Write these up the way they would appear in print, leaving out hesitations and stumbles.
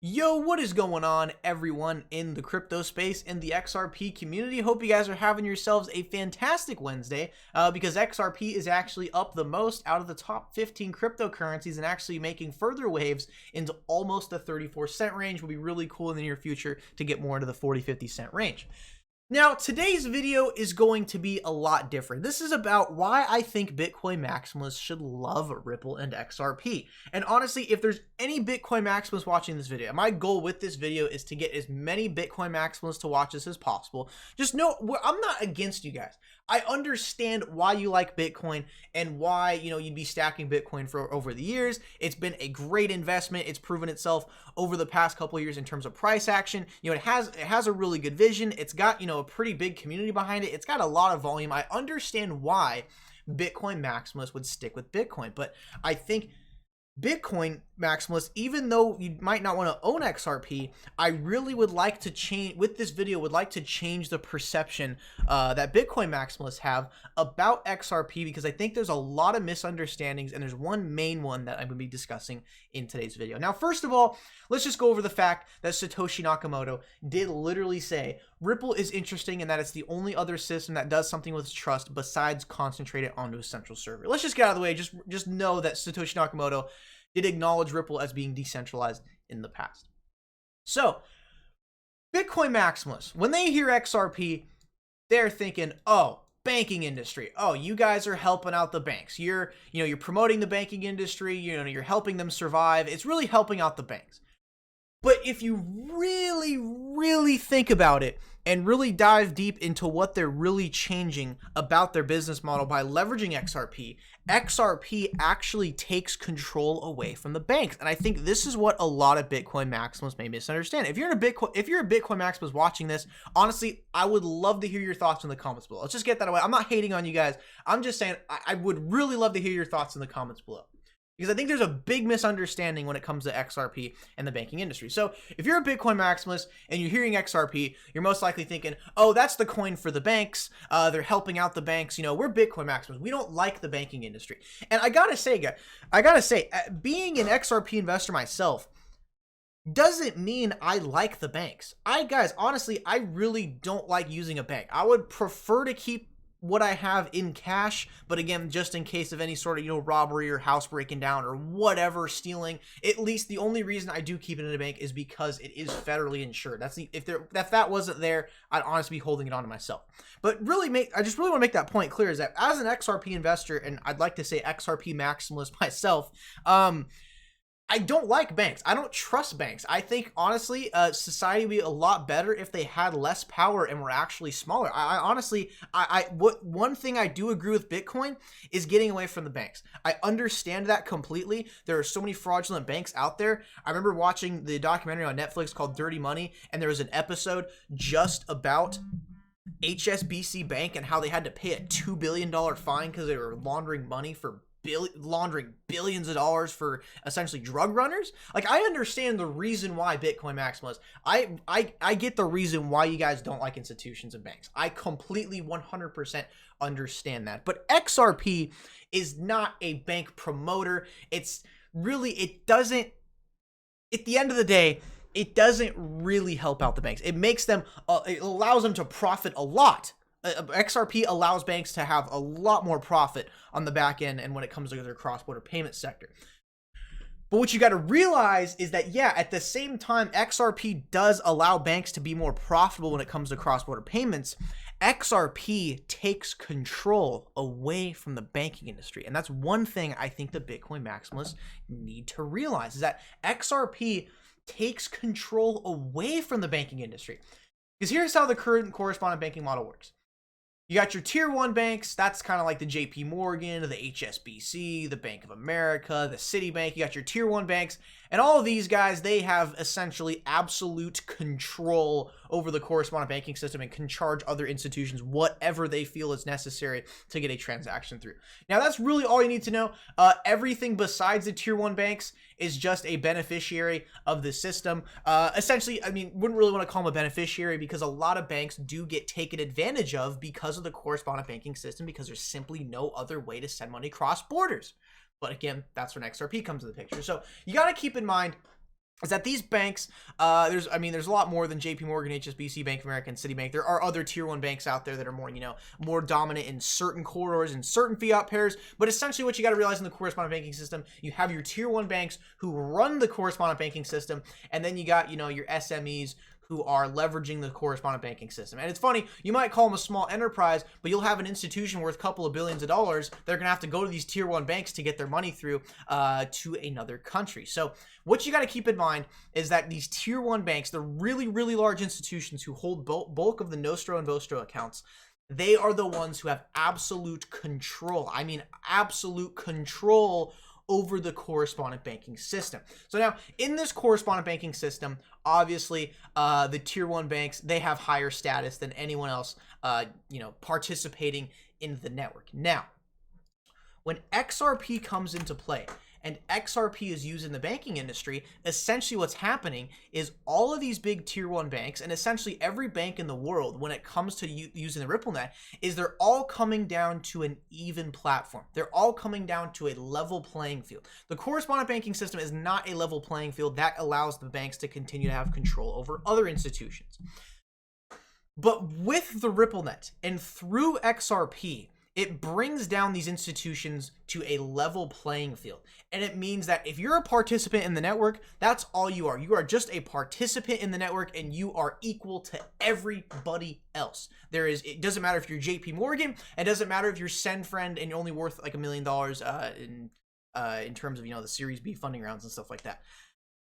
Yo, what is going on, everyone in the crypto space, in the XRP community? Hope you guys are having yourselves a fantastic Wednesday because XRP is actually up the most out of the top 15 cryptocurrencies and actually making further waves into almost the 34-cent range. Will be really cool in the near future to get more into the 40-50 cent range. Now, today's video is going to be a lot different. This is about why I think Bitcoin maximalists should love Ripple and XRP. And honestly, if there's any Bitcoin maximalists watching this video, my goal with this video is to get as many Bitcoin maximalists to watch this as possible. Just know, I'm not against you guys. I understand why you like Bitcoin and why, you'd be stacking Bitcoin for over the years. It's been a great investment. It's proven itself over the past couple of years in terms of price action. It has a really good vision. It's got, a pretty big community behind it. It's got a lot of volume. I understand why Bitcoin maximalists would stick with Bitcoin, but I think Bitcoin maximalists, even though you might not want to own XRP, I really would like to change, with this video, would like to change the perception that Bitcoin maximalists have about XRP, because I think there's a lot of misunderstandings, and there's one main one that I'm going to be discussing in today's video. Now, first of all, let's just go over the fact that Satoshi Nakamoto did literally say Ripple is interesting in that it's the only other system that does something with trust besides concentrate it onto a central server. Let's just get out of the way. Just know that Satoshi Nakamoto did acknowledge Ripple as being decentralized in the past. So, Bitcoin maximalists, when they hear XRP, they're thinking, oh, banking industry. Oh, you guys are helping out the banks. You're promoting the banking industry. You're helping them survive. It's really helping out the banks. But if you really, really think about it and really dive deep into what they're really changing about their business model by leveraging XRP, XRP actually takes control away from the banks. And I think this is what a lot of Bitcoin maximalists may misunderstand. If you're a Bitcoin maximalist watching this, honestly, I would love to hear your thoughts in the comments below. Let's just get that away. I'm not hating on you guys. I'm just saying I would really love to hear your thoughts in the comments below, because I think there's a big misunderstanding when it comes to XRP and the banking industry. So if you're a Bitcoin maximalist and you're hearing XRP, you're most likely thinking, oh, that's the coin for the banks. They're helping out the banks. We're Bitcoin maximalists. We don't like the banking industry. And I gotta say, being an XRP investor myself doesn't mean I like the banks. Honestly, I really don't like using a bank. I would prefer to keep what I have in cash, but again, just in case of any sort of robbery or house breaking down or whatever, stealing, at least the only reason I do keep it in a bank is because it is federally insured. If that wasn't there, I'd honestly be holding it on to myself. But I just really want to make that point clear, is that as an XRP investor, and I'd like to say XRP maximalist myself, I don't like banks. I don't trust banks. I think, honestly, society would be a lot better if they had less power and were actually smaller. One thing I do agree with Bitcoin is getting away from the banks. I understand that completely. There are so many fraudulent banks out there. I remember watching the documentary on Netflix called Dirty Money, and there was an episode just about HSBC Bank and how they had to pay a $2 billion fine because they were laundering money for laundering billions of dollars for essentially drug runners. Like, I understand the reason why Bitcoin maximalists, I get the reason why you guys don't like institutions and banks. I completely 100% understand that. But XRP is not a bank promoter. At the end of the day, it doesn't really help out the banks. It makes them, it allows them to profit a lot. XRP allows banks to have a lot more profit on the back end and when it comes to their cross-border payment sector. But what you got to realize is that, yeah, at the same time, XRP does allow banks to be more profitable when it comes to cross-border payments. XRP takes control away from the banking industry. And that's one thing I think the Bitcoin maximalists need to realize, is that XRP takes control away from the banking industry. Because here's how the current correspondent banking model works. You got your tier 1 banks. That's kind of like the JP Morgan, the HSBC, the Bank of America, the Citibank. You got your tier 1 banks, and all of these guys, they have essentially absolute control over the correspondent banking system and can charge other institutions whatever they feel is necessary to get a transaction through. Now, that's really all you need to know. Everything besides the tier 1 banks is just a beneficiary of the system. Essentially, wouldn't really want to call them a beneficiary, because a lot of banks do get taken advantage of because of the correspondent banking system, because there's simply no other way to send money cross borders. But again, that's when XRP comes into the picture. So you got to keep in mind is that these banks, there's a lot more than JP Morgan, HSBC, Bank of America, and Citibank. There are other tier one banks out there that are more, more dominant in certain corridors and certain fiat pairs. But essentially what you got to realize in the correspondent banking system, you have your tier one banks who run the correspondent banking system. And then you got, your SMEs who are leveraging the correspondent banking system. And it's funny, you might call them a small enterprise, but you'll have an institution worth a couple of billions of dollars. They're going to have to go to these tier one banks to get their money through to another country. So what you got to keep in mind is that these tier one banks, the really, really large institutions who hold bulk of the Nostro and Vostro accounts, they are the ones who have absolute control. I mean, absolute control over the correspondent banking system. So now in this correspondent banking system, obviously the tier one banks, they have higher status than anyone else, participating in the network. Now, when XRP comes into play and XRP is used in the banking industry, essentially what's happening is all of these big tier one banks, and essentially every bank in the world, when it comes to using the RippleNet, is they're all coming down to an even platform. They're all coming down to a level playing field. The correspondent banking system is not a level playing field that allows the banks to continue to have control over other institutions. But with the RippleNet and through XRP, it brings down these institutions to a level playing field. And it means that if you're a participant in the network, that's all you are. You are just a participant in the network and you are equal to everybody else. It doesn't matter if you're JP Morgan, it doesn't matter if you're SendFriend and you're only worth like $1 million in terms of, the Series B funding rounds and stuff like that.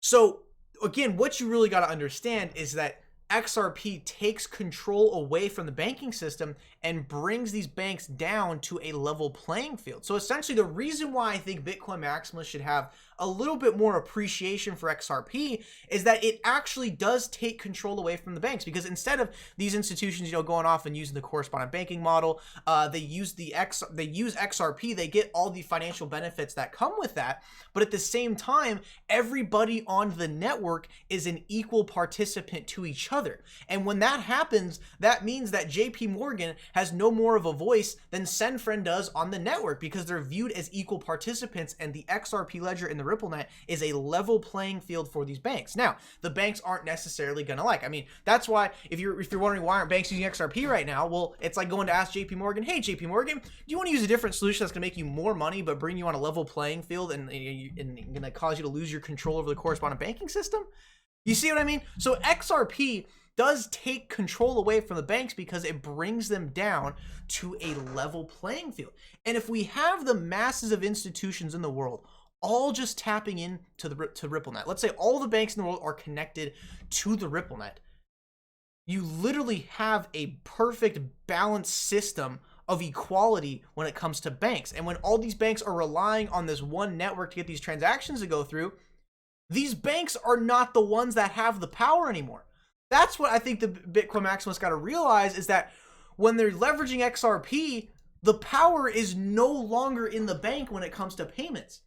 So again, what you really got to understand is that XRP takes control away from the banking system and brings these banks down to a level playing field. So essentially the reason why I think Bitcoin Maximalists should have a little bit more appreciation for XRP is that it actually does take control away from the banks, because instead of these institutions, going off and using the correspondent banking model, they use XRP, they get all the financial benefits that come with that. But at the same time, everybody on the network is an equal participant to each other. And when that happens, that means that JP Morgan has no more of a voice than SendFriend does on the network, because they're viewed as equal participants, and the XRP ledger in the RippleNet is a level playing field for these banks. Now, the banks aren't necessarily gonna that's why if you're wondering why aren't banks using XRP right now, well, it's like going to ask JP Morgan, hey JP Morgan, do you want to use a different solution that's gonna make you more money but bring you on a level playing field and gonna cause you to lose your control over the correspondent banking system? You see what I mean? So XRP does take control away from the banks because it brings them down to a level playing field. And if we have the masses of institutions in the world all just tapping in to RippleNet, let's say all the banks in the world are connected to the RippleNet, you literally have a perfect balanced system of equality when it comes to banks. And when all these banks are relying on this one network to get these transactions to go through, these banks are not the ones that have the power anymore. That's what I think the Bitcoin Maximalists got to realize, is that when they're leveraging XRP, the power is no longer in the bank when it comes to payments.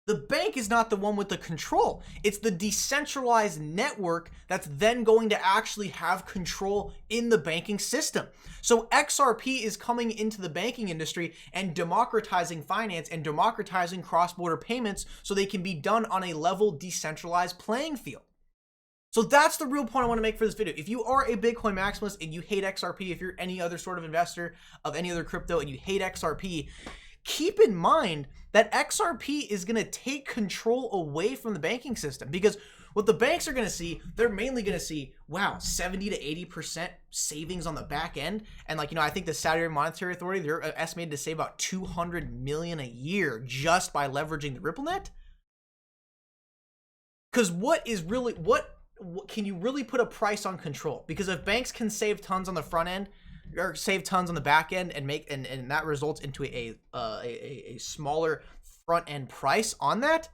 The bank is not the one with the control. It's the decentralized network that's then going to actually have control in the banking system. So XRP is coming into the banking industry and democratizing finance and democratizing cross-border payments so they can be done on a level decentralized playing field. So that's the real point I want to make for this video. If you are a Bitcoin maximalist and you hate XRP, if you're any other sort of investor of any other crypto and you hate XRP, keep in mind that XRP is going to take control away from the banking system, because what the banks are going to see, they're mainly going to see, wow, 70 to 80% savings on the back end. And I think the Saudi Arabian Monetary Authority, they're estimated to save about 200 million a year just by leveraging the RippleNet. Because what can you really put a price on control? Because if banks can save tons on the front end or save tons on the back end and that results into a smaller front end price on that,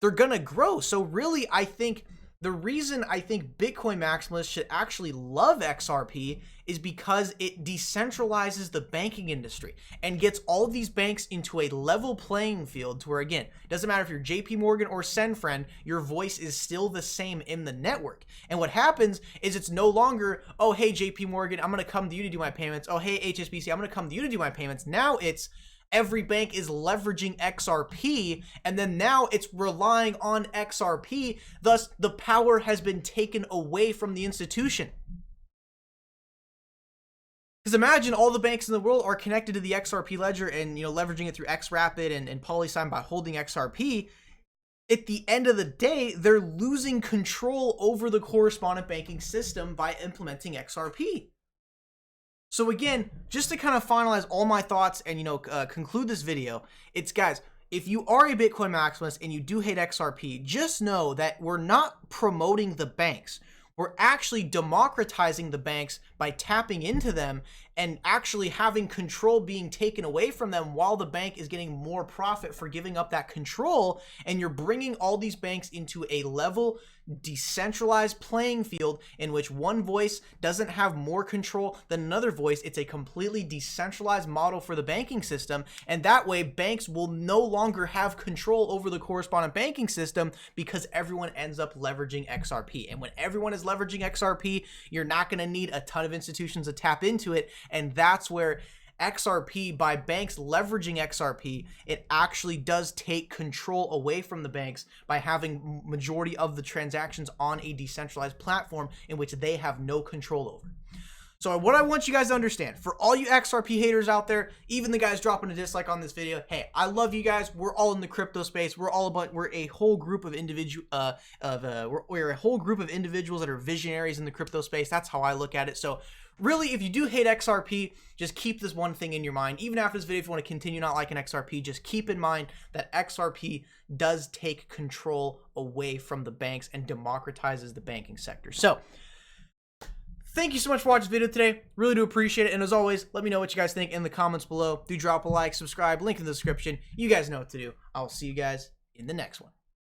they're gonna grow. So really, I think the reason I think Bitcoin maximalists should actually love XRP is because it decentralizes the banking industry and gets all of these banks into a level playing field to where, again, it doesn't matter if you're JP Morgan or SendFriend, your voice is still the same in the network. And what happens is it's no longer, oh, hey, JP Morgan, I'm going to come to you to do my payments. Oh, hey, HSBC, I'm going to come to you to do my payments. Now it's every bank is leveraging XRP, and then now it's relying on XRP. Thus, the power has been taken away from the institution. Because imagine all the banks in the world are connected to the XRP ledger and, leveraging it through XRapid and PolySign by holding XRP. At the end of the day, they're losing control over the correspondent banking system by implementing XRP. So again, just to kind of finalize all my thoughts and, conclude this video, it's, guys, if you are a Bitcoin maximalist and you do hate XRP, just know that we're not promoting the banks. We're actually democratizing the banks by tapping into them and actually having control being taken away from them while the bank is getting more profit for giving up that control. And you're bringing all these banks into a level, decentralized playing field in which one voice doesn't have more control than another voice. It's a completely decentralized model for the banking system. And that way, banks will no longer have control over the correspondent banking system because everyone ends up leveraging XRP. And when everyone is leveraging XRP, you're not going to need a ton of institutions to tap into it. And that's where XRP, by banks leveraging XRP, it actually does take control away from the banks by having majority of the transactions on a decentralized platform in which they have no control over. So what I want you guys to understand, for all you XRP haters out there, even the guys dropping a dislike on this video, hey, I love you guys. We're all in the crypto space. We're a whole group of we're a whole group of individuals that are visionaries in the crypto space. That's how I look at it. So really, if you do hate XRP, just keep this one thing in your mind. Even after this video, if you want to continue not liking XRP, just keep in mind that XRP does take control away from the banks and democratizes the banking sector. So thank you so much for watching this video today. Really do appreciate it. And as always, let me know what you guys think in the comments below. Do drop a like, subscribe, link in the description. You guys know what to do. I will see you guys in the next one.